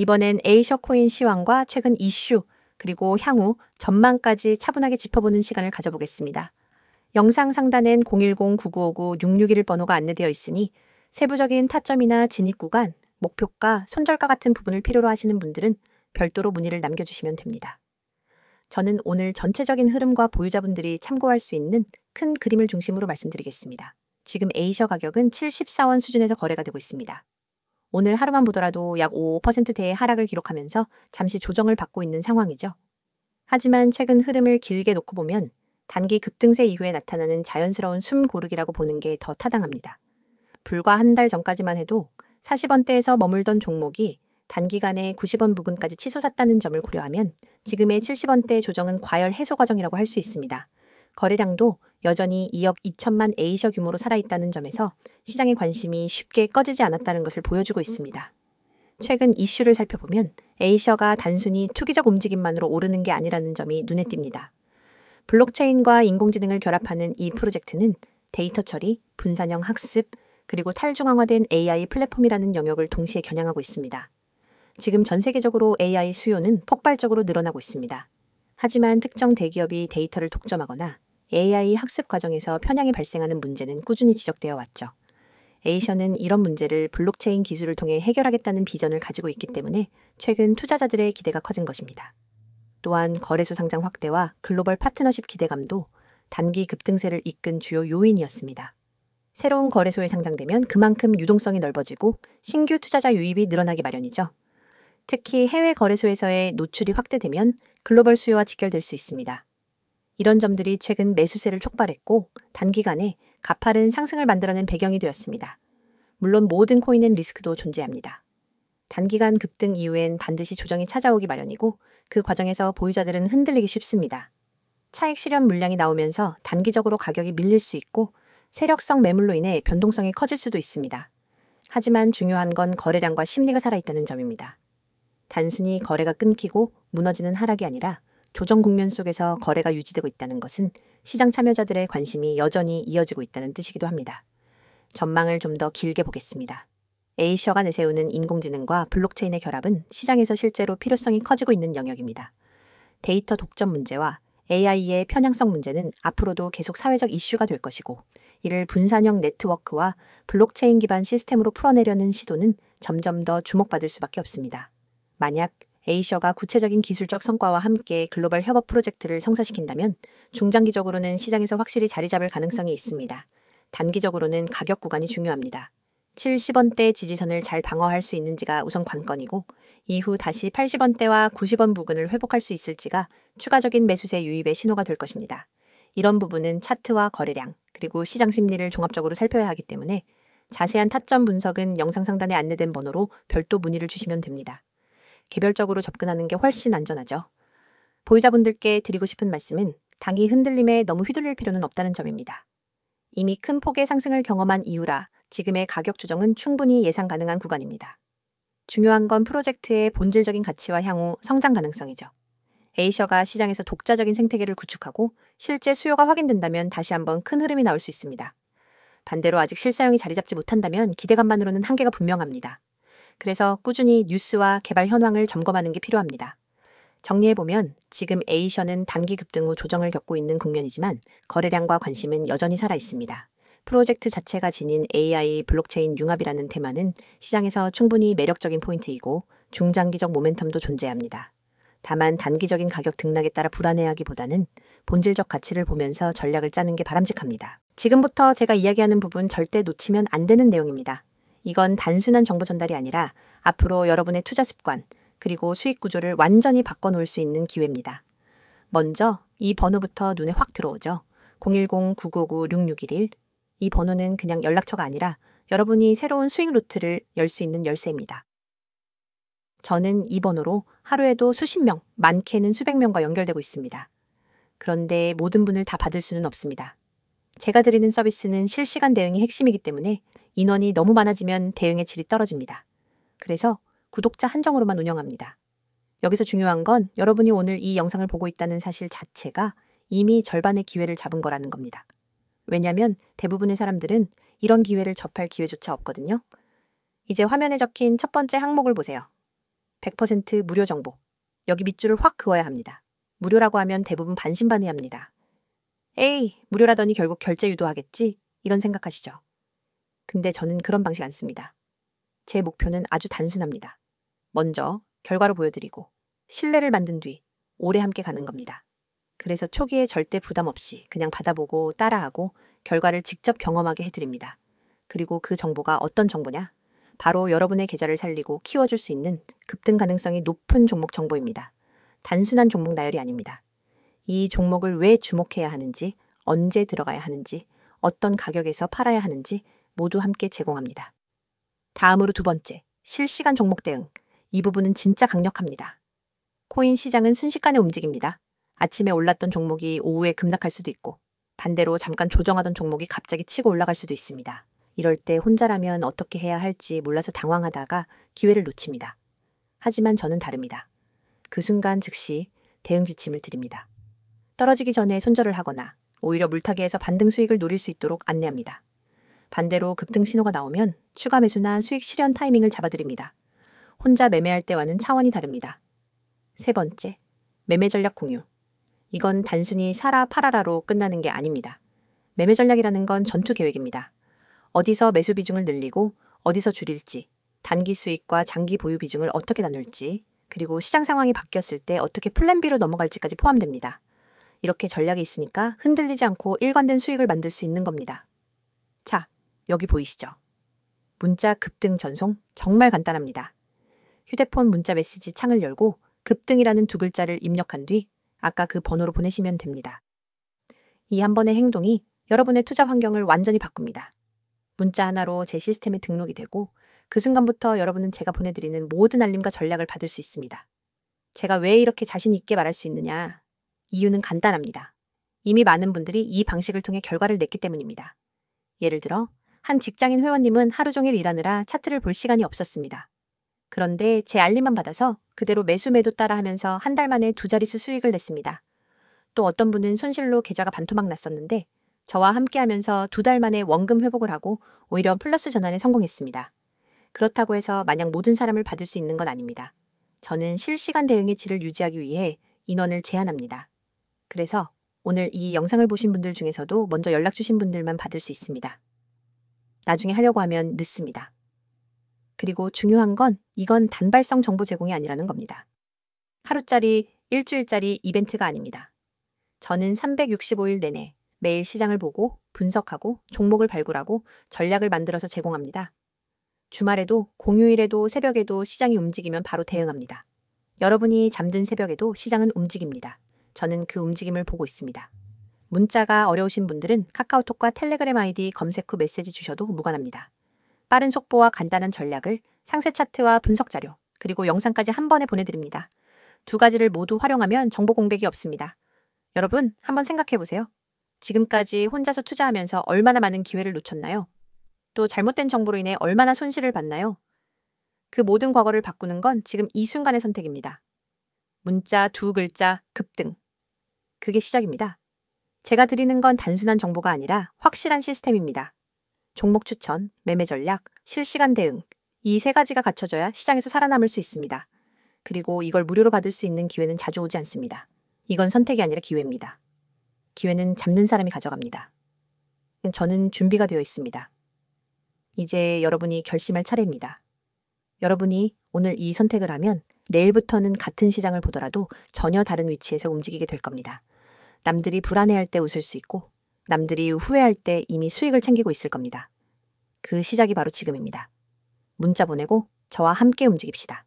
이번엔 에이셔 코인 시황과 최근 이슈, 그리고 향후 전망까지 차분하게 짚어보는 시간을 가져보겠습니다. 영상 상단엔 010-9959-6611 번호가 안내되어 있으니 세부적인 타점이나 진입 구간, 목표가, 손절가 같은 부분을 필요로 하시는 분들은 별도로 문의를 남겨주시면 됩니다. 저는 오늘 전체적인 흐름과 보유자분들이 참고할 수 있는 큰 그림을 중심으로 말씀드리겠습니다. 지금 에이셔 가격은 74원 수준에서 거래가 되고 있습니다. 오늘 하루만 보더라도 약 5%대의 하락을 기록하면서 잠시 조정을 받고 있는 상황이죠. 하지만 최근 흐름을 길게 놓고 보면 단기 급등세 이후에 나타나는 자연스러운 숨 고르기라고 보는 게 더 타당합니다. 불과 한 달 전까지만 해도 40원대에서 머물던 종목이 단기간에 90원 부근까지 치솟았다는 점을 고려하면 지금의 70원대 조정은 과열 해소 과정이라고 할 수 있습니다. 거래량도 여전히 2억 2천만 에이셔 규모로 살아있다는 점에서 시장의 관심이 쉽게 꺼지지 않았다는 것을 보여주고 있습니다. 최근 이슈를 살펴보면 에이셔가 단순히 투기적 움직임만으로 오르는 게 아니라는 점이 눈에 띕니다. 블록체인과 인공지능을 결합하는 이 프로젝트는 데이터 처리, 분산형 학습, 그리고 탈중앙화된 AI 플랫폼이라는 영역을 동시에 겨냥하고 있습니다. 지금 전 세계적으로 AI 수요는 폭발적으로 늘어나고 있습니다. 하지만 특정 대기업이 데이터를 독점하거나 AI 학습 과정에서 편향이 발생하는 문제는 꾸준히 지적되어 왔죠. 에이셔는 이런 문제를 블록체인 기술을 통해 해결하겠다는 비전을 가지고 있기 때문에 최근 투자자들의 기대가 커진 것입니다. 또한 거래소 상장 확대와 글로벌 파트너십 기대감도 단기 급등세를 이끈 주요 요인이었습니다. 새로운 거래소에 상장되면 그만큼 유동성이 넓어지고 신규 투자자 유입이 늘어나기 마련이죠. 특히 해외 거래소에서의 노출이 확대되면 글로벌 수요와 직결될 수 있습니다. 이런 점들이 최근 매수세를 촉발했고 단기간에 가파른 상승을 만들어낸 배경이 되었습니다. 물론 모든 코인엔 리스크도 존재합니다. 단기간 급등 이후엔 반드시 조정이 찾아오기 마련이고 그 과정에서 보유자들은 흔들리기 쉽습니다. 차익 실현 물량이 나오면서 단기적으로 가격이 밀릴 수 있고 세력성 매물로 인해 변동성이 커질 수도 있습니다. 하지만 중요한 건 거래량과 심리가 살아있다는 점입니다. 단순히 거래가 끊기고 무너지는 하락이 아니라 조정 국면 속에서 거래가 유지되고 있다는 것은 시장 참여자들의 관심이 여전히 이어지고 있다는 뜻이기도 합니다. 전망을 좀 더 길게 보겠습니다. 에이셔가 내세우는 인공지능과 블록체인의 결합은 시장에서 실제로 필요성이 커지고 있는 영역입니다. 데이터 독점 문제와 AI의 편향성 문제는 앞으로도 계속 사회적 이슈가 될 것이고 이를 분산형 네트워크와 블록체인 기반 시스템으로 풀어내려는 시도는 점점 더 주목받을 수밖에 없습니다. 만약 에이셔가 구체적인 기술적 성과와 함께 글로벌 협업 프로젝트를 성사시킨다면 중장기적으로는 시장에서 확실히 자리 잡을 가능성이 있습니다. 단기적으로는 가격 구간이 중요합니다. 70원대 지지선을 잘 방어할 수 있는지가 우선 관건이고 이후 다시 80원대와 90원 부근을 회복할 수 있을지가 추가적인 매수세 유입의 신호가 될 것입니다. 이런 부분은 차트와 거래량, 그리고 시장 심리를 종합적으로 살펴야 하기 때문에 자세한 타점 분석은 영상 상단에 안내된 번호로 별도 문의를 주시면 됩니다. 개별적으로 접근하는 게 훨씬 안전하죠. 보유자분들께 드리고 싶은 말씀은 단기 흔들림에 너무 휘둘릴 필요는 없다는 점입니다. 이미 큰 폭의 상승을 경험한 이후라 지금의 가격 조정은 충분히 예상 가능한 구간입니다. 중요한 건 프로젝트의 본질적인 가치와 향후 성장 가능성이죠. 에이셔가 시장에서 독자적인 생태계를 구축하고 실제 수요가 확인된다면 다시 한번 큰 흐름이 나올 수 있습니다. 반대로 아직 실사용이 자리 잡지 못한다면 기대감만으로는 한계가 분명합니다. 그래서 꾸준히 뉴스와 개발 현황을 점검하는 게 필요합니다. 정리해보면 지금 에이셔는 단기 급등 후 조정을 겪고 있는 국면이지만 거래량과 관심은 여전히 살아있습니다. 프로젝트 자체가 지닌 AI 블록체인 융합이라는 테마는 시장에서 충분히 매력적인 포인트이고 중장기적 모멘텀도 존재합니다. 다만 단기적인 가격 등락에 따라 불안해하기보다는 본질적 가치를 보면서 전략을 짜는 게 바람직합니다. 지금부터 제가 이야기하는 부분 절대 놓치면 안 되는 내용입니다. 이건 단순한 정보 전달이 아니라 앞으로 여러분의 투자 습관, 그리고 수익 구조를 완전히 바꿔놓을 수 있는 기회입니다. 먼저 이 번호부터 눈에 확 들어오죠. 010-9959-6611. 이 번호는 그냥 연락처가 아니라 여러분이 새로운 수익 루트를 열 수 있는 열쇠입니다. 저는 이 번호로 하루에도 수십 명, 많게는 수백 명과 연결되고 있습니다. 그런데 모든 분을 다 받을 수는 없습니다. 제가 드리는 서비스는 실시간 대응이 핵심이기 때문에 인원이 너무 많아지면 대응의 질이 떨어집니다. 그래서 구독자 한정으로만 운영합니다. 여기서 중요한 건 여러분이 오늘 이 영상을 보고 있다는 사실 자체가 이미 절반의 기회를 잡은 거라는 겁니다. 왜냐하면 대부분의 사람들은 이런 기회를 접할 기회조차 없거든요. 이제 화면에 적힌 첫 번째 항목을 보세요. 100% 무료 정보. 여기 밑줄을 확 그어야 합니다. 무료라고 하면 대부분 반신반의합니다. 에이, 무료라더니 결국 결제 유도하겠지? 이런 생각하시죠. 근데 저는 그런 방식 안 씁니다. 제 목표는 아주 단순합니다. 먼저 결과로 보여드리고 신뢰를 만든 뒤 오래 함께 가는 겁니다. 그래서 초기에 절대 부담 없이 그냥 받아보고 따라하고 결과를 직접 경험하게 해드립니다. 그리고 그 정보가 어떤 정보냐? 바로 여러분의 계좌를 살리고 키워줄 수 있는 급등 가능성이 높은 종목 정보입니다. 단순한 종목 나열이 아닙니다. 이 종목을 왜 주목해야 하는지, 언제 들어가야 하는지, 어떤 가격에서 팔아야 하는지 모두 함께 제공합니다. 다음으로 두 번째, 실시간 종목 대응. 이 부분은 진짜 강력합니다. 코인 시장은 순식간에 움직입니다. 아침에 올랐던 종목이 오후에 급락할 수도 있고, 반대로 잠깐 조정하던 종목이 갑자기 치고 올라갈 수도 있습니다. 이럴 때 혼자라면 어떻게 해야 할지 몰라서 당황하다가 기회를 놓칩니다. 하지만 저는 다릅니다. 그 순간 즉시 대응 지침을 드립니다. 떨어지기 전에 손절을 하거나 오히려 물타기에서 반등 수익을 노릴 수 있도록 안내합니다. 반대로 급등 신호가 나오면 추가 매수나 수익 실현 타이밍을 잡아드립니다. 혼자 매매할 때와는 차원이 다릅니다. 세 번째, 매매 전략 공유. 이건 단순히 사라 팔아라로 끝나는 게 아닙니다. 매매 전략이라는 건 전투 계획입니다. 어디서 매수 비중을 늘리고 어디서 줄일지, 단기 수익과 장기 보유 비중을 어떻게 나눌지, 그리고 시장 상황이 바뀌었을 때 어떻게 플랜 B로 넘어갈지까지 포함됩니다. 이렇게 전략이 있으니까 흔들리지 않고 일관된 수익을 만들 수 있는 겁니다. 자, 여기 보이시죠? 문자 급등 전송 정말 간단합니다. 휴대폰 문자 메시지 창을 열고 급등이라는 두 글자를 입력한 뒤 아까 그 번호로 보내시면 됩니다. 이 한 번의 행동이 여러분의 투자 환경을 완전히 바꿉니다. 문자 하나로 제 시스템에 등록이 되고 그 순간부터 여러분은 제가 보내드리는 모든 알림과 전략을 받을 수 있습니다. 제가 왜 이렇게 자신 있게 말할 수 있느냐? 이유는 간단합니다. 이미 많은 분들이 이 방식을 통해 결과를 냈기 때문입니다. 예를 들어 한 직장인 회원님은 하루 종일 일하느라 차트를 볼 시간이 없었습니다. 그런데 제 알림만 받아서 그대로 매수 매도 따라 하면서 한 달 만에 두 자릿수 수익을 냈습니다. 또 어떤 분은 손실로 계좌가 반토막 났었는데 저와 함께 하면서 두 달 만에 원금 회복을 하고 오히려 플러스 전환에 성공했습니다. 그렇다고 해서 마냥 모든 사람을 받을 수 있는 건 아닙니다. 저는 실시간 대응의 질을 유지하기 위해 인원을 제한합니다. 그래서 오늘 이 영상을 보신 분들 중에서도 먼저 연락 주신 분들만 받을 수 있습니다. 나중에 하려고 하면 늦습니다. 그리고 중요한 건 이건 단발성 정보 제공이 아니라는 겁니다. 하루짜리, 일주일짜리 이벤트가 아닙니다. 저는 365일 내내 매일 시장을 보고 분석하고 종목을 발굴하고 전략을 만들어서 제공합니다. 주말에도 공휴일에도 새벽에도 시장이 움직이면 바로 대응합니다. 여러분이 잠든 새벽에도 시장은 움직입니다. 저는 그 움직임을 보고 있습니다. 문자가 어려우신 분들은 카카오톡과 텔레그램 아이디 검색 후 메시지 주셔도 무관합니다. 빠른 속보와 간단한 전략을 상세 차트와 분석 자료, 그리고 영상까지 한 번에 보내드립니다. 두 가지를 모두 활용하면 정보 공백이 없습니다. 여러분, 한번 생각해보세요. 지금까지 혼자서 투자하면서 얼마나 많은 기회를 놓쳤나요? 또 잘못된 정보로 인해 얼마나 손실을 봤나요? 그 모든 과거를 바꾸는 건 지금 이 순간의 선택입니다. 문자 두 글자 급등. 그게 시작입니다. 제가 드리는 건 단순한 정보가 아니라 확실한 시스템입니다. 종목 추천, 매매 전략, 실시간 대응. 이 세 가지가 갖춰져야 시장에서 살아남을 수 있습니다. 그리고 이걸 무료로 받을 수 있는 기회는 자주 오지 않습니다. 이건 선택이 아니라 기회입니다. 기회는 잡는 사람이 가져갑니다. 저는 준비가 되어 있습니다. 이제 여러분이 결심할 차례입니다. 여러분이 오늘 이 선택을 하면 내일부터는 같은 시장을 보더라도 전혀 다른 위치에서 움직이게 될 겁니다. 남들이 불안해할 때 웃을 수 있고 남들이 후회할 때 이미 수익을 챙기고 있을 겁니다. 그 시작이 바로 지금입니다. 문자 보내고 저와 함께 움직입시다.